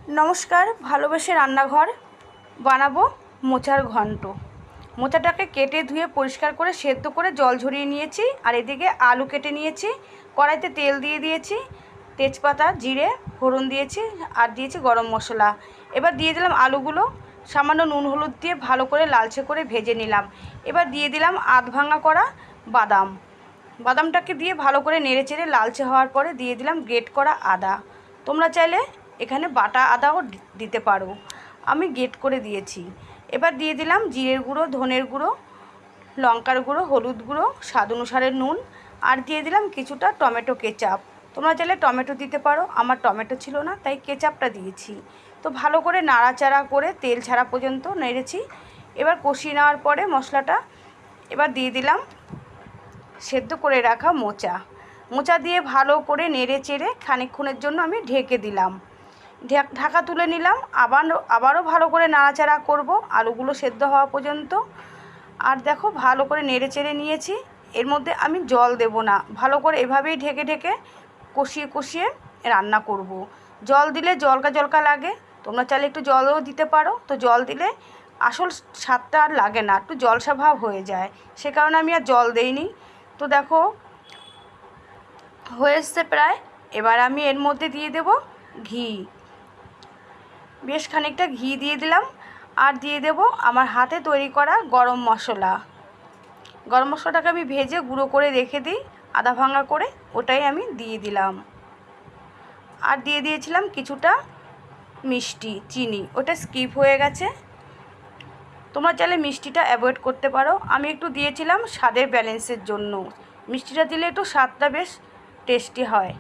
নমস্কার, ভালোবেসে রান্নাঘর বানাবো মোচার ঘন্ট। মোচাটাকে কেটে ধুয়ে পরিষ্কার করে সেদ্ধ করে জল ঝরিয়ে নিয়েছি। আর এদিকে আলু কেটে নিয়েছি, কড়াইতে তেল দিয়ে দিয়েছি, তেজপাতা জিরে ফোড়ন দিয়েছি, আর দিয়েছি গরম মশলা। এবার দিয়ে দিলাম আলুগুলো, সামান্য নুন হলুদ দিয়ে ভালো করে লালচে করে ভেজে নিলাম। এবার দিয়ে দিলাম আধ ভাঙা করা বাদামটাকে দিয়ে ভালো করে নেড়ে চেড়ে লালচে হওয়ার পরে দিয়ে দিলাম গ্রেট করা আদা। তোমরা চাইলে এখানে বাটা আদাও দিতে পারো, আমি গ্রেট করে দিয়েছি। এবার দিয়ে দিলাম জিরের গুঁড়ো, ধনের গুঁড়ো, লঙ্কার গুঁড়ো, হলুদ গুঁড়ো, স্বাদ অনুসারে নুন, আর দিয়ে দিলাম কিছুটা টমেটো কেচাপ। তোমরা চাইলে টমেটো দিতে পারো, আমার টমেটো ছিল না তাই কেচাপটা দিয়েছি। তো ভালো করে নাড়াচাড়া করে তেল ছাড়া পর্যন্ত নেড়েছি। এবার কষিয়ে নেওয়ার পরে মশলাটা এবার দিয়ে দিলাম সেদ্ধ করে রাখা মোচা দিয়ে ভালো করে নেড়ে চেড়ে খানিকক্ষণের জন্য আমি ঢেকে দিলাম। ঢাকা তুলে নিলাম, আবারও ভালো করে নাড়াচাড়া করব আলুগুলো সেদ্ধ হওয়া পর্যন্ত। আর দেখো ভালো করে নেড়ে চেড়ে নিয়েছি। এর মধ্যে আমি জল দেব না, ভালো করে এভাবেই ঢেকে ঢেকে কষিয়ে কষিয়ে রান্না করব। জল দিলে জলকা জলকা লাগে, তোমরা চাইলে একটু জলও দিতে পারো। তো জল দিলে আসল স্বাদটা আর লাগে না, একটু জলসা ভাব হয়ে যায়, সে কারণে আমি আর জল দেইনি। তো দেখো হয়ে এসছে প্রায়। এবার আমি এর মধ্যে দিয়ে দেব ঘি, বেশ খানিকটা ঘি দিয়ে দিলাম। আর দিয়ে দেব আমার হাতে তৈরি করা গরম মশলাটাকে আমি ভেজে গুঁড়ো করে রেখে দিই আধা ভাঙা করে, ওটাই আমি দিয়ে দিলাম। আর দিয়ে দিয়েছিলাম কিছুটা মিষ্টি, চিনি, ওটা স্কিপ হয়ে গেছে। তোমরা চাইলে মিষ্টিটা অ্যাভয়েড করতে পারো, আমি একটু দিয়েছিলাম স্বাদের ব্যালেন্সের জন্য। মিষ্টিটা দিলে একটু স্বাদটা বেশ টেস্টি হয়।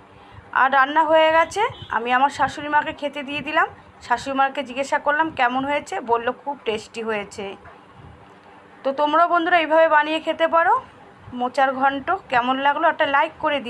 আর রান্না হয়ে গেছে, আমি আমার শাশুড়ি মাকে খেতে দিয়ে দিলাম। শাশুড়ি মাকে জিজ্ঞাসা করলাম কেমন হয়েছে, বলল খুব টেস্টি হয়েছে। তো তোমরাও বন্ধুরা এইভাবে বানিয়ে খেতে পারো মোচার ঘন্ট। কেমন লাগলো একটা লাইক করে দিও।